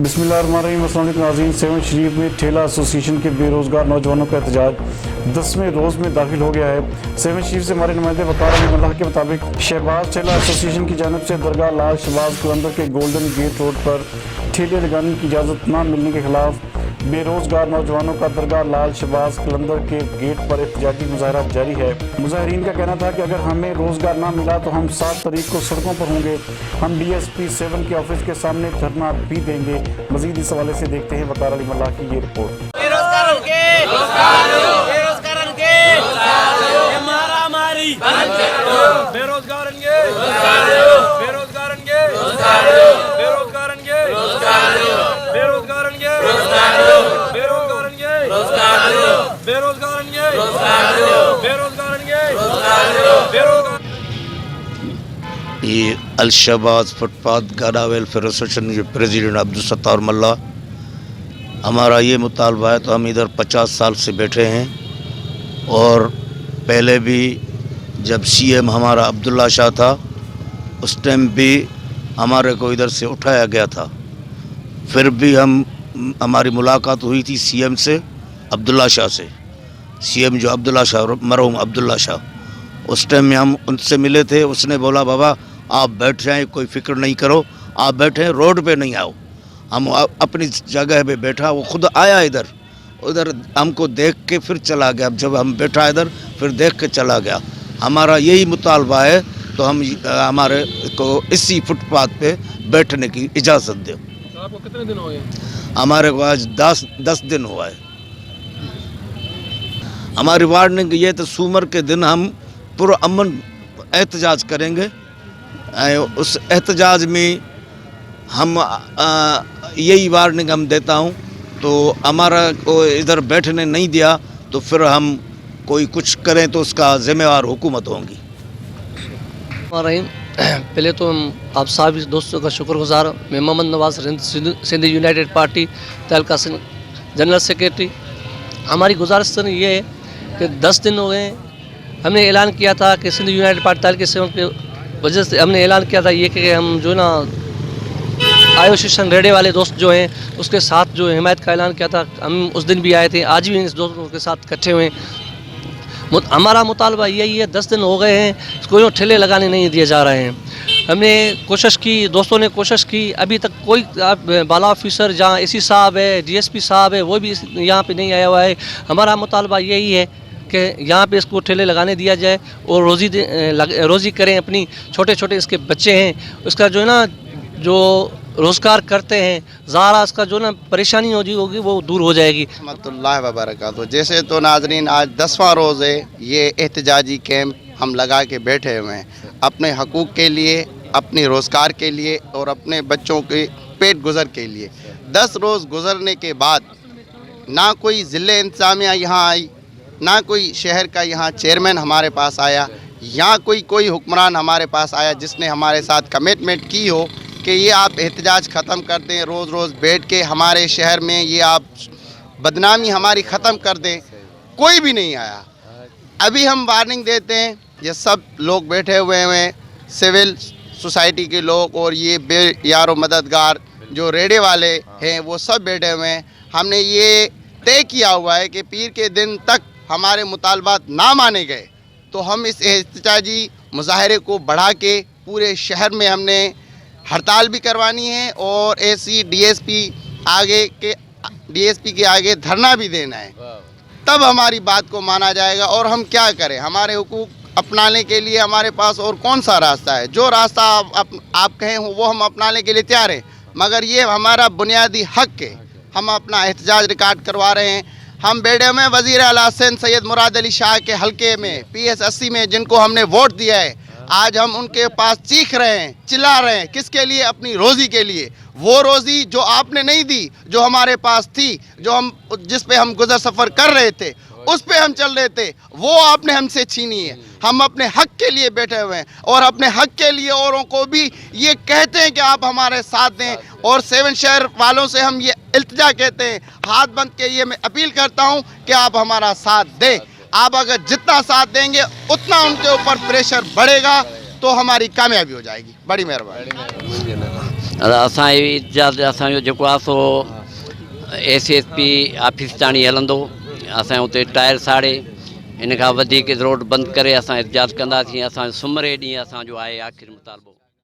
बिस्मिल्लाहिर्रहमानिर्रहीम। अस्सलाम वालेकुम नाज़रीन। सेवन शरीफ में ठेला एसोसिएशन के बेरोज़गार नौजवानों का एहतजाज 10वें रोज़ में दाखिल हो गया है। सेवन शरीफ से हमारे नुमाइंदे वकार अली मल्लाह के मुताबिक शहबाज ठेला एसोसिएशन की जानिब से दरगाह लाल शहबाज कलंदर के गोल्डन गेट रोड पर ठेले लगाने की इजाज़त न मिलने के खिलाफ बेरोज़गार नौजवानों का दरगाह लाल शहबाज कलंदर के गेट पर एहतजाजी मुजाहरा जारी है। मुजाहिरीन का कहना था कि अगर हमें रोज़गार ना मिला तो हम 7 तारीख को सड़कों पर होंगे। हम DSP 7 के ऑफिस के सामने धरना भी देंगे। मजीद इस हवाले से देखते हैं वकार अली मल्लाह की ये रिपोर्ट। ये अल-शहबाज फुटपाथ गाड़ा वेलफेयर एसोसिएशन के प्रेसिडेंट अब्दुल सत्तार मल्ला, हमारा ये मुतालबा है। तो हम इधर 50 साल से बैठे हैं और पहले भी जब CM हमारा अब्दुल्ला शाह था उस टाइम भी हमारे को इधर से उठाया गया था। फिर भी हमारी मुलाकात हुई थी CM से अब्दुल्ला शाह से। CM जो अब्दुल्ला शाह, मरहूम अब्दुल्ला शाह, उस टाइम में हम उनसे मिले थे। उसने बोला बाबा आप बैठ जाएं, कोई फ़िक्र नहीं करो, आप बैठें, रोड पे नहीं आओ। हम अपनी जगह पे बैठा, वो खुद आया इधर, उधर हमको देख के फिर चला गया। जब हम बैठा इधर फिर देख के चला गया। हमारा यही मुतालबा है तो हम हमारे को इसी फुटपाथ पे बैठने की इजाज़त दें। तो आपको कितने दिन हो गए? हमारे को आज 10 दिन हुआ है। हमारी वार्निंग ये तो सूमर के दिन हम पूरा अमन एहतजाज करेंगे। उस एहतजाज में हम यही वार्निंग हम देता हूँ। तो हमारा को इधर बैठने नहीं दिया तो फिर हम कोई कुछ करें तो उसका ज़िम्मेवार हुकूमत होगी। पहले तो हम आप सभी दोस्तों का शुक्रगुजार। मैं मोहम्मद नवाज सिंध यूनाइटेड पार्टी तहलका जनरल सेक्रेटरी। हमारी गुजारिश तो ये है कि 10 दिन हो गए हमने ऐलान किया था कि सिंध यूनाइटेड पार्टी तहलके से उनके वजह से हमने ऐलान किया था ये कि हम जो ना एसोसिएशन रेडे वाले दोस्त जो हैं उसके साथ जो हिमायत का ऐलान किया था। हम उस दिन भी आए थे, आज भी इस दोस्तों के साथ इकट्ठे हुए हैं। हमारा मुतालबा यही है, 10 दिन हो गए हैं, कोई ठेले लगाने नहीं दिए जा रहे हैं। हमने कोशिश की, दोस्तों ने कोशिश की, अभी तक कोई बाला ऑफिसर जहाँ AC साहब है, DSP साहब है, वो भी यहाँ पे नहीं आया हुआ है। हमारा मुतालबा यही है कि यहाँ पे इसको ठेले लगाने दिया जाए और रोज़ी करें। अपनी छोटे छोटे इसके बच्चे हैं, उसका जो है ना जो रोज़गार करते हैं ज़ारा इसका जो ना परेशानी होगी वो दूर हो जाएगी। रहमतुल्लाह व बरकातहू। जैसे तो नाजरीन आज 10वां रोज़ है, ये एहतजाजी कैंप हम लगा के बैठे हुए हैं अपने हकूक़ के लिए, अपने रोज़गार के लिए और अपने बच्चों के पेट गुज़र के लिए। 10 रोज़ गुज़रने के बाद ना कोई ज़िले इंतज़ामिया यहाँ आई, ना कोई शहर का यहाँ चेयरमैन हमारे पास आया, या कोई हुक्मरान हमारे पास आया जिसने हमारे साथ कमिटमेंट की हो कि ये आप एहतजाज ख़त्म कर दें, रोज़ रोज़ बैठ के हमारे शहर में ये आप बदनामी हमारी ख़त्म कर दें। कोई भी नहीं आया। अभी हम वार्निंग देते हैं, ये सब लोग बैठे हुए हैं, सिविल सोसाइटी के लोग और ये यारो मददगार जो रेडे वाले हैं वो सब बैठे हुए हैं। हमने ये तय किया हुआ है कि पीर के दिन तक हमारे मुतालबात ना माने गए तो हम इस एहतजाजी मुजाहरे को बढ़ा के पूरे शहर में हमने हड़ताल भी करवानी है और ऐसी DSP के आगे धरना भी देना है। तब हमारी बात को माना जाएगा। और हम क्या करें, हमारे हुकूक अपनाने के लिए हमारे पास और कौन सा रास्ता है? जो रास्ता आप कहें हो वो हम अपनाने के लिए तैयार हैं, मगर ये हमारा बुनियादी हक़ है। हम अपना एहतजाज रिकॉर्ड करवा रहे हैं। हम बेड़े में वज़ीर आला हुसैन सैयद मुराद अली शाह के हलके में PS 80 में जिनको हमने वोट दिया है, आज हम उनके पास चीख रहे हैं, चिल्ला रहे हैं। किसके लिए? अपनी रोज़ी के लिए। वो रोज़ी जो आपने नहीं दी, जो हमारे पास थी, जिस पे हम गुज़र सफ़र कर रहे थे, उस पे हम चल रहे थे, वो आपने हमसे छीनी है। हम अपने हक़ के लिए बैठे हुए हैं और अपने हक़ के लिए औरों को भी ये कहते हैं कि आप हमारे साथ दें। और 7 शहर वालों से हम ये इल्तिजा कहते हैं, हाथ बंद के ये मैं अपील करता हूँ कि आप हमारा साथ दें। आप अगर जितना साथ देंगे उतना उनके ऊपर प्रेशर बढ़ेगा तो हमारी कामयाबी हो जाएगी। बड़ी मेहरबानी। असां इजाज़त असांजो जेको आहे सो SSP ऑफिस ताणी हलंदो, असां उते टायर साड़े इन खां वधीक रोड बंदि करे असां इजाज़त कंदासीं। असां सूमरे ॾींहुं असांजो आहे आख़िरी मुतालबो।